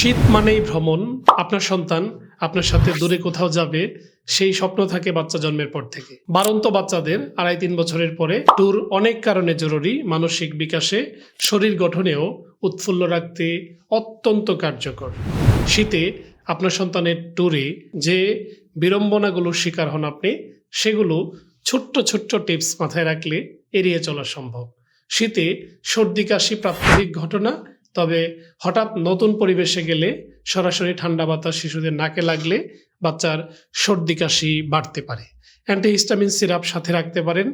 শীত মানেই ভ্রমণ। আপনার সন্তান আপনার সাথে দূরে কোথাও যাবে, সেই স্বপ্ন থাকে বাচ্চা জন্মের পর থেকে। বাড়ন্ত বাচ্চাদের 2.5-3 বছরের পরে ট্যুর অনেক কারণে জরুরি। মানসিক বিকাশে, শরীর গঠনেও উৎফুল্ল রাখতে অত্যন্ত কার্যকর। শীতে আপনার সন্তানের ট্যুরে যে বিড়ম্বনাগুলোর শিকার হন আপনি, সেগুলো ছোট্ট ছোট্ট টিপস মাথায় রাখলে এড়িয়ে চলা সম্ভব। শীতে সর্দি কাশি প্রাত্যহিক ঘটনা, তবে হঠাৎ নতুন পরিবেশে গেলে সরাসরি ঠান্ডা বাতাস শিশুদের নাকে লাগলে বাচ্চার সর্দি কাশি বাড়তে পারে। অ্যান্টিহিস্টামিন সিরাপ সাথে রাখতে পারেন।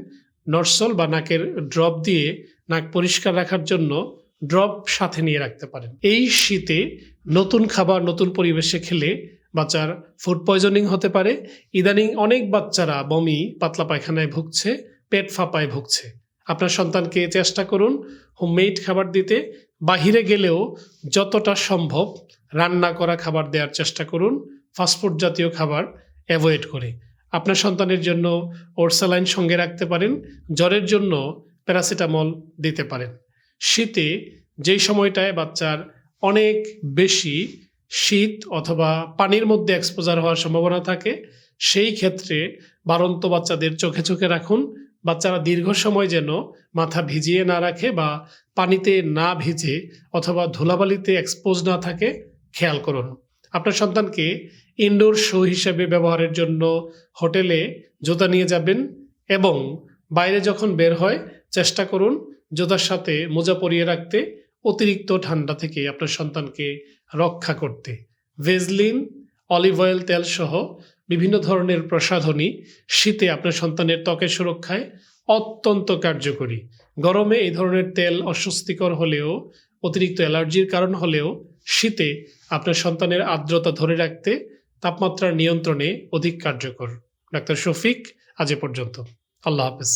নরসল বা নাকের ড্রপ দিয়ে নাক পরিষ্কার রাখার জন্য ড্রপ সাথে নিয়ে রাখতে পারেন। এই শীতে নতুন খাবার নতুন পরিবেশে খেলে বাচ্চার ফুড পয়জনিং হতে পারে। ইদানিং অনেক বাচ্চারা বমি, পাতলা পায়খানায় ভুগছে, পেট ফাঁপায় ভুগছে। আপনার সন্তানকে চেষ্টা করুন হোমমেড খাবার দিতে। বাহিরে গেলেও যতটা সম্ভব রান্না করা খাবার দেওয়ার চেষ্টা করুন, ফাস্টফুড জাতীয় খাবার অ্যাভয়েড করে। আপনার সন্তানের জন্য ওরসালাইন সঙ্গে রাখতে পারেন। জ্বরের জন্য প্যারাসিটামল দিতে পারেন। শীতে যেই সময়টায় বাচ্চার অনেক বেশি শীত অথবা পানির মধ্যে এক্সপোজার হওয়ার সম্ভাবনা থাকে, সেই ক্ষেত্রে বাড়ন্ত বাচ্চাদের চোখে চোখে রাখুন। বাচ্চারা দীর্ঘ সময় যেন মাথা ভিজিয়ে না রাখে বা পানিতে না ভিজে অথবা ধুলাবালিতে এক্সপোজ না থাকে খেয়াল করুন। আপনার সন্তানকে ইনডোর শো হিসেবে ব্যবহারের জন্য হোটেলে জুতা নিয়ে যাবেন এবং বাইরে যখন বের হয় চেষ্টা করুন জুতার সাথে মোজা পরিয়ে রাখতে, অতিরিক্ত ঠান্ডা থেকে আপনার সন্তানকে রক্ষা করতে। ভেজলিন, অলিভ অয়েল তেল সহ বিভিন্ন ধরনের প্রসাধনী শীতে আপনার সন্তানের ত্বকের সুরক্ষায় অত্যন্ত কার্যকরী। গরমে এই ধরনের তেল অস্বস্তিকর হলেও, অতিরিক্ত অ্যালার্জির কারণ হলেও, শীতে আপনার সন্তানের আর্দ্রতা ধরে রাখতে, তাপমাত্রার নিয়ন্ত্রণে অধিক কার্যকর। ডাক্তার শফিক, আজ এ পর্যন্ত। আল্লাহ হাফেজ।